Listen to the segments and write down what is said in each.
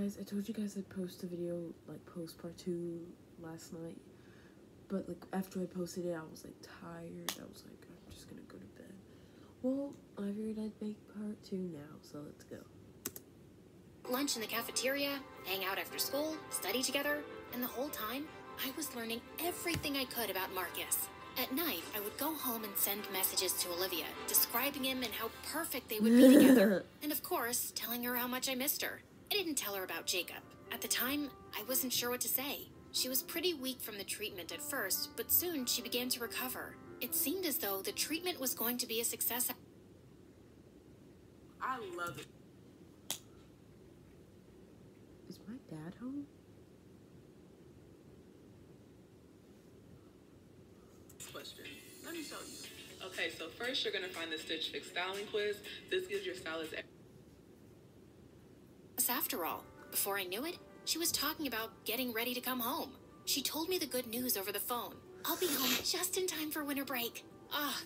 guys, I told you guys I'd post a video, like, post part 2 last night. But, like, after I posted it, I was, like, tired. I was like, I'm just gonna go to bed. Well, I figured I'd make part 2 now, so let's go. Lunch in the cafeteria, hang out after school, study together, and the whole time, I was learning everything I could about Marcus. At night, I would go home and send messages to Olivia, describing him and how perfect they would be together. And of course, telling her how much I missed her. I didn't tell her about Jacob. At the time, I wasn't sure what to say. She was pretty weak from the treatment at first, but soon she began to recover. It seemed as though the treatment was going to be a success. I love it. Is my dad home? Question. Let me show you. Okay, so first you're gonna find the Stitch Fix styling quiz. This gives your stylist. After all, before I knew it, she was talking about getting ready to come home. She told me the good news over the phone. I'll be home just in time for winter break.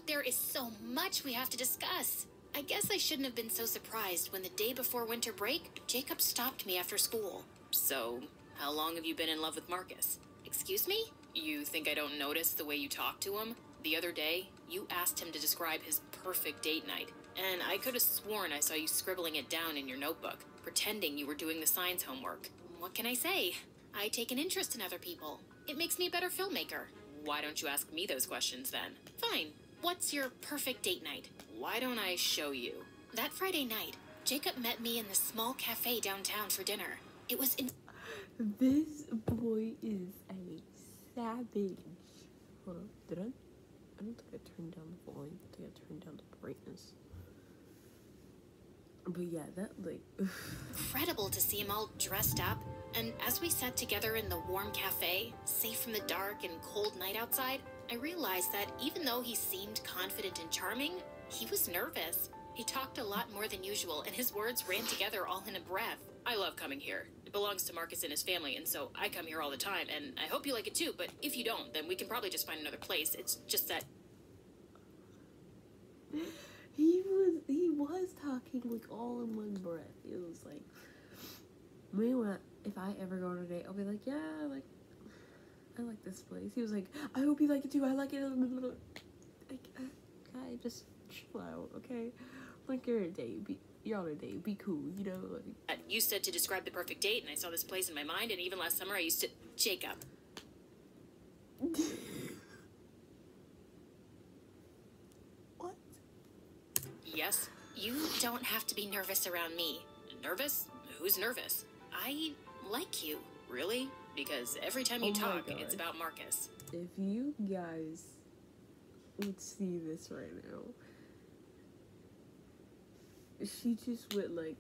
There is so much we have to discuss. I guess I shouldn't have been so surprised when the day before winter break, Jacob stopped me after school. So, how long have you been in love with Marcus? Excuse me? You think I don't notice the way you talk to him? The other day, you asked him to describe his perfect date night, and I could have sworn I saw you scribbling it down in your notebook, pretending you were doing the science homework. What can I say? I take an interest in other people. It makes me a better filmmaker. Why don't you ask me those questions then? Fine. What's your perfect date night? Why don't I show you? That Friday night, Jacob met me in the small cafe downtown for dinner. It was in... This boy is a savage. Hold on. Did I? I don't think I turned down the volume. I think I turned down the brightness. But yeah, that, like... incredible to see him all dressed up. And as we sat together in the warm cafe, safe from the dark and cold night outside, I realized that even though he seemed confident and charming, he was nervous. He talked a lot more than usual, and his words ran together all in a breath. I love coming here. It belongs to Marcus and his family, and so I come here all the time, and I hope you like it too, but if you don't, then we can probably just find another place. It's just that... He was talking, like, all in one breath. It was like... Meanwhile, if I ever go on a date, I'll be like, yeah, like... I like this place. He was like, I hope you like it too. I like it. Like, guy, just chill out, okay? Like, you're on a date. Be cool, you know? Like, you said to describe the perfect date, and I saw this place in my mind, and even last summer I used to... Jacob. What? Yes, you don't have to be nervous around me. Nervous? Who's nervous? I like you. Really? Because every time you talk, it's about Marcus. If you guys would see this right now, she just went like...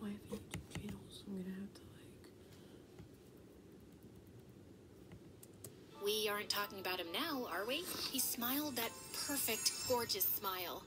I have a YouTube channel, so I'm gonna have to, like... We aren't talking about him now, are we? He smiled that perfect, gorgeous smile.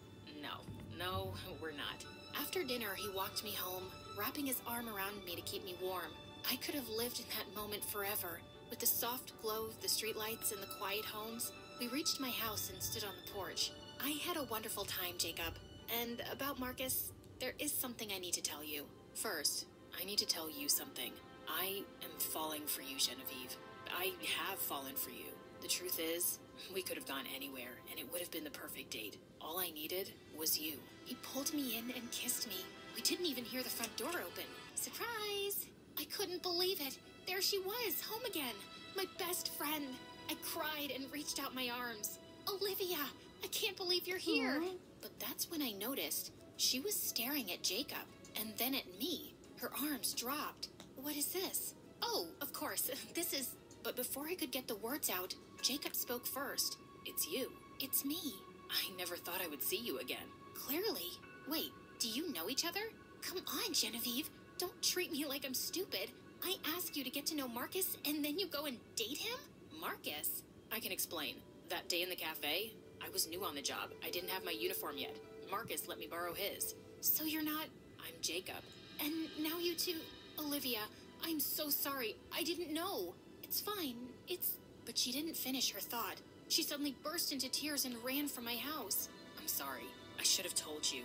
No, we're not. After dinner, he walked me home, wrapping his arm around me to keep me warm. I could have lived in that moment forever. With the soft glow of the streetlights and the quiet homes, we reached my house and stood on the porch. I had a wonderful time, Jacob. And about Marcus, there is something I need to tell you. First, I need to tell you something. I am falling for you, Genevieve. I have fallen for you. The truth is, we could have gone anywhere, and it would have been the perfect date. All I needed was you. He pulled me in and kissed me. We didn't even hear the front door open. Surprise! I couldn't believe it. There she was, home again. My best friend. I cried and reached out my arms. Olivia, I can't believe you're here. Aw. But that's when I noticed she was staring at Jacob and then at me. Her arms dropped. What is this? Oh, of course, this is... But before I could get the words out, Jacob spoke first. It's you. It's me. I never thought I would see you again. Clearly. Wait, do you know each other? Come on, Genevieve. Don't treat me like I'm stupid. I asked you to get to know Marcus, and then you go and date him? Marcus? I can explain. That day in the cafe, I was new on the job. I didn't have my uniform yet. Marcus let me borrow his. So you're not... I'm Jacob. And now you two... Olivia, I'm so sorry. I didn't know. It's fine. It's... But she didn't finish her thought. She suddenly burst into tears and ran from my house. I'm sorry. I should have told you.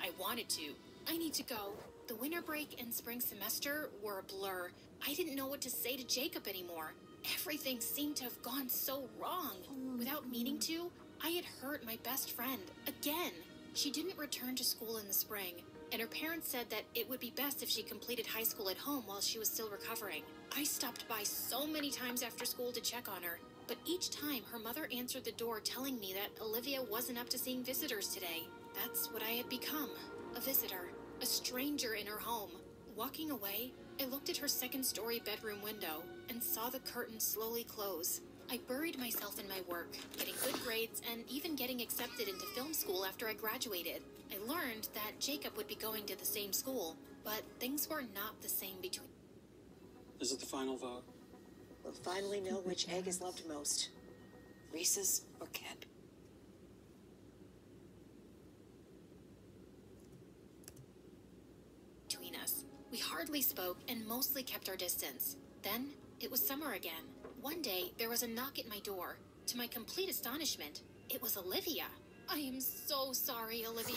I wanted to. I need to go. The winter break and spring semester were a blur. I didn't know what to say to Jacob anymore. Everything seemed to have gone so wrong. Without meaning to, I had hurt my best friend. Again. She didn't return to school in the spring, and her parents said that it would be best if she completed high school at home while she was still recovering. I stopped by so many times after school to check on her, but each time her mother answered the door telling me that Olivia wasn't up to seeing visitors today. That's what I had become. A visitor. A stranger in her home. Walking away, I looked at her second-story bedroom window and saw the curtain slowly close. I buried myself in my work, getting good grades and even getting accepted into film school after I graduated. I learned that Jacob would be going to the same school, but things were not the same between... Is it the final vote? We'll finally know which egg is loved most. Reese's or Kip. Between us. We hardly spoke and mostly kept our distance. Then, it was summer again. One day, there was a knock at my door. To my complete astonishment, it was Olivia. I am so sorry, Olivia.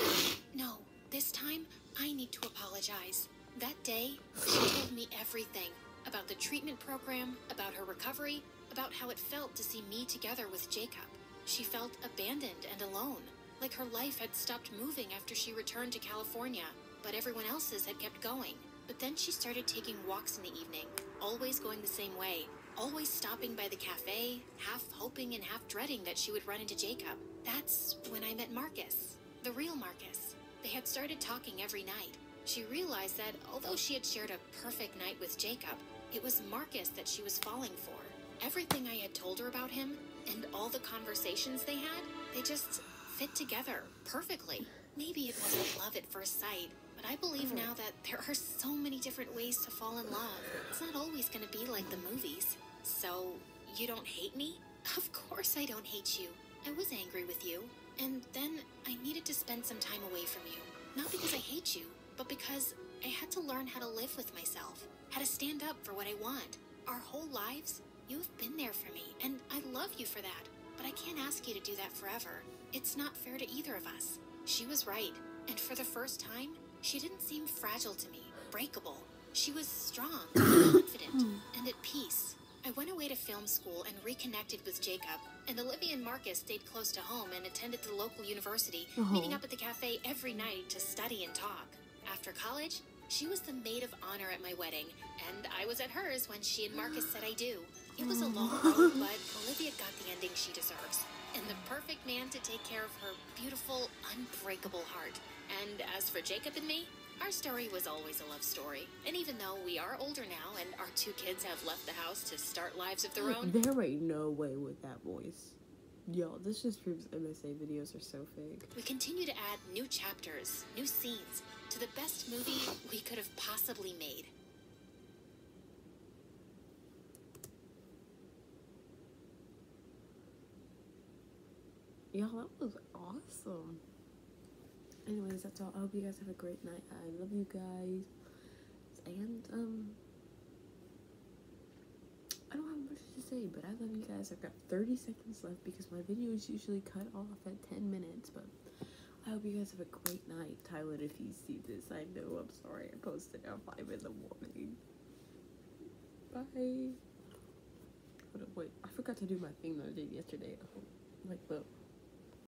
No, this time, I need to apologize. That day, she told me everything. About the treatment program, about her recovery, about how it felt to see me together with Jacob. She felt abandoned and alone, like her life had stopped moving after she returned to California, but everyone else's had kept going. But then she started taking walks in the evening, always going the same way, always stopping by the cafe, half hoping and half dreading that she would run into Jacob. That's when I met Marcus, the real Marcus. They had started talking every night. She realized that although she had shared a perfect night with Jacob, it was Marcus that she was falling for. Everything I had told her about him, and all the conversations they had, they just fit together perfectly. Maybe it wasn't love at first sight, but I believe now that there are so many different ways to fall in love. It's not always going to be like the movies. So, you don't hate me? Of course I don't hate you. I was angry with you, and then I needed to spend some time away from you. Not because I hate you, but because I had to learn how to live with myself, how to stand up for what I want. Our whole lives, you've been there for me, and I love you for that. But I can't ask you to do that forever. It's not fair to either of us. She was right, and for the first time, she didn't seem fragile to me, breakable. She was strong, confident, and at peace. I went away to film school and reconnected with Jacob, and Olivia and Marcus stayed close to home and attended the local university, meeting up at the cafe every night to study and talk. After college, she was the maid of honor at my wedding, and I was at hers when she and Marcus said I do. It was a long road, but Olivia got the ending she deserves, and the perfect man to take care of her beautiful, unbreakable heart. And as for Jacob and me, our story was always a love story. And even though we are older now and our two kids have left the house to start lives of their own... There ain't no way with that voice. Yo, this just proves MSA videos are so fake. We continue to add new chapters, new scenes, to the best movie we could have possibly made. Yo, that was awesome. Anyways, that's all. I hope you guys have a great night. I love you guys. And, I don't have much to say, but I love you guys. I've got 30 seconds left because my videos usually cut off at 10 minutes, but I hope you guys have a great night. Tyler, if you see this, I know I'm sorry I posted at 5 in the morning. Bye. Hold on, wait. I forgot to do my thing that I did yesterday. Like, the